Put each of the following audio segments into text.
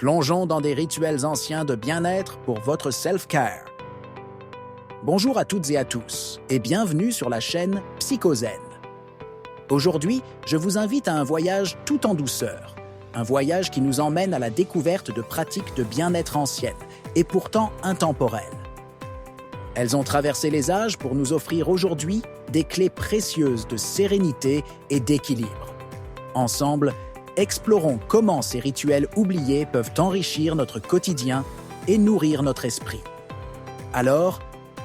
Plongeons dans des rituels anciens de bien-être pour votre self-care. Bonjour à toutes et à tous, et bienvenue sur la chaîne Psychozen. Aujourd'hui, je vous invite à un voyage tout en douceur. Un voyage qui nous emmène à la découverte de pratiques de bien-être anciennes, et pourtant intemporelles. Elles ont traversé les âges pour nous offrir aujourd'hui des clés précieuses de sérénité et d'équilibre. Ensemble, explorons comment ces rituels oubliés peuvent enrichir notre quotidien et nourrir notre esprit. Alors,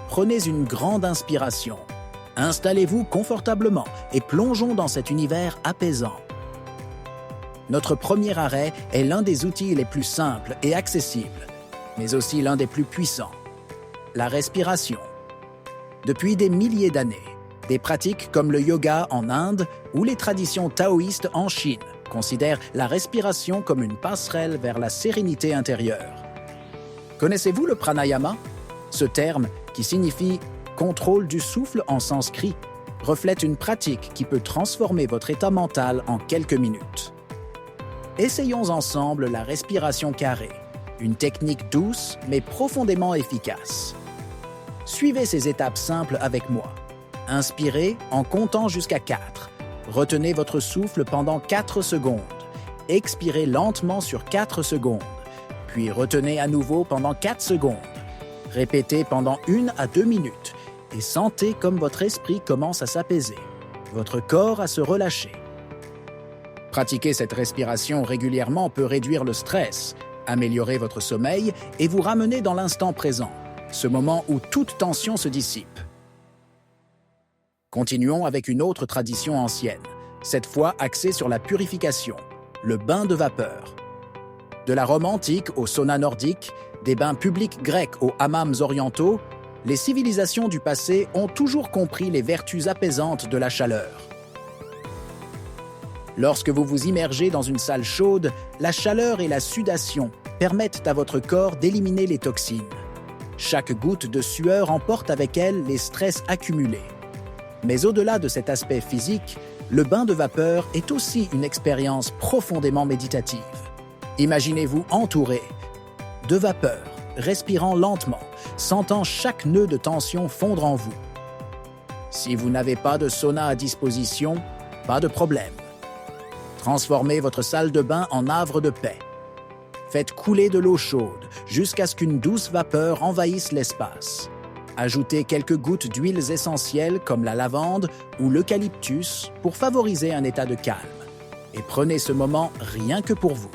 prenez une grande inspiration, installez-vous confortablement et plongeons dans cet univers apaisant. Notre premier arrêt est l'un des outils les plus simples et accessibles, mais aussi l'un des plus puissants, la respiration. Depuis des milliers d'années, des pratiques comme le yoga en Inde ou les traditions taoïstes en Chine considèrent la respiration comme une passerelle vers la sérénité intérieure. Connaissez-vous le pranayama? Ce terme, qui signifie « contrôle du souffle » en sanskrit, reflète une pratique qui peut transformer votre état mental en quelques minutes. Essayons ensemble la respiration carrée, une technique douce mais profondément efficace. Suivez ces étapes simples avec moi. Inspirez en comptant jusqu'à 4. Retenez votre souffle pendant 4 secondes. Expirez lentement sur 4 secondes. Puis retenez à nouveau pendant 4 secondes. Répétez pendant 1 à 2 minutes et sentez comme votre esprit commence à s'apaiser, votre corps à se relâcher. Pratiquer cette respiration régulièrement peut réduire le stress, améliorer votre sommeil et vous ramener dans l'instant présent, ce moment où toute tension se dissipe. Continuons avec une autre tradition ancienne, cette fois axée sur la purification, le bain de vapeur. De la Rome antique au sauna nordique, des bains publics grecs aux hammams orientaux, les civilisations du passé ont toujours compris les vertus apaisantes de la chaleur. Lorsque vous vous immergez dans une salle chaude, la chaleur et la sudation permettent à votre corps d'éliminer les toxines. Chaque goutte de sueur emporte avec elle les stress accumulés. Mais au-delà de cet aspect physique, le bain de vapeur est aussi une expérience profondément méditative. Imaginez-vous entouré de vapeur, respirant lentement, sentant chaque nœud de tension fondre en vous. Si vous n'avez pas de sauna à disposition, pas de problème. Transformez votre salle de bain en havre de paix. Faites couler de l'eau chaude jusqu'à ce qu'une douce vapeur envahisse l'espace. Ajoutez quelques gouttes d'huiles essentielles comme la lavande ou l'eucalyptus pour favoriser un état de calme. Et prenez ce moment rien que pour vous.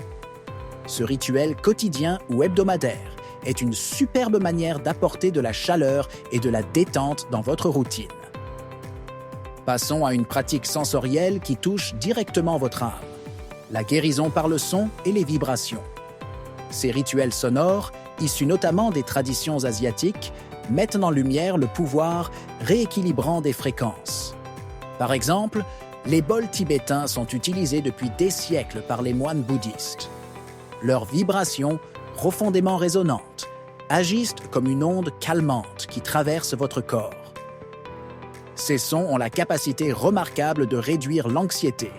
Ce rituel quotidien ou hebdomadaire est une superbe manière d'apporter de la chaleur et de la détente dans votre routine. Passons à une pratique sensorielle qui touche directement votre âme, la guérison par le son et les vibrations. Ces rituels sonores, issus notamment des traditions asiatiques, mettent en lumière le pouvoir rééquilibrant des fréquences. Par exemple, les bols tibétains sont utilisés depuis des siècles par les moines bouddhistes. Leurs vibrations, profondément résonantes, agissent comme une onde calmante qui traverse votre corps. Ces sons ont la capacité remarquable de réduire l'anxiété,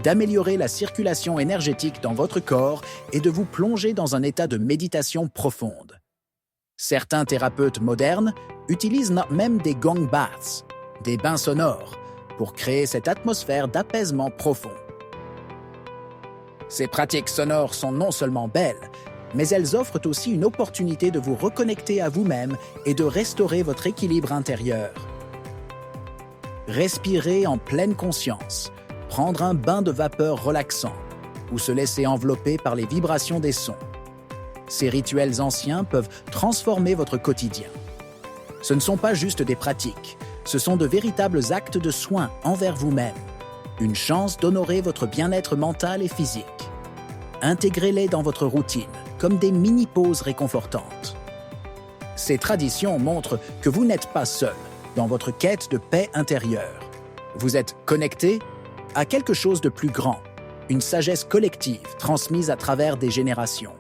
d'améliorer la circulation énergétique dans votre corps et de vous plonger dans un état de méditation profonde. Certains thérapeutes modernes utilisent même des gong baths, des bains sonores, pour créer cette atmosphère d'apaisement profond. Ces pratiques sonores sont non seulement belles, mais elles offrent aussi une opportunité de vous reconnecter à vous-même et de restaurer votre équilibre intérieur. Respirer en pleine conscience, prendre un bain de vapeur relaxant ou se laisser envelopper par les vibrations des sons. Ces rituels anciens peuvent transformer votre quotidien. Ce ne sont pas juste des pratiques, ce sont de véritables actes de soin envers vous-même. Une chance d'honorer votre bien-être mental et physique. Intégrez-les dans votre routine, comme des mini-pauses réconfortantes. Ces traditions montrent que vous n'êtes pas seul dans votre quête de paix intérieure. Vous êtes connecté à quelque chose de plus grand, une sagesse collective transmise à travers des générations.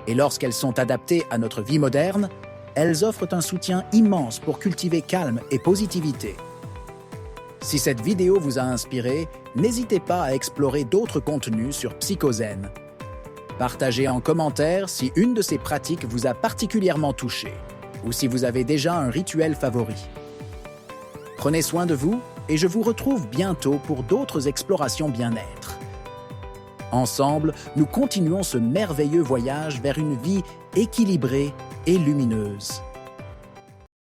Et lorsqu'elles sont adaptées à notre vie moderne, elles offrent un soutien immense pour cultiver calme et positivité. Si cette vidéo vous a inspiré, n'hésitez pas à explorer d'autres contenus sur Psychozen. Partagez en commentaire si une de ces pratiques vous a particulièrement touché ou si vous avez déjà un rituel favori. Prenez soin de vous et je vous retrouve bientôt pour d'autres explorations bien-être. Ensemble, nous continuons ce merveilleux voyage vers une vie équilibrée et lumineuse.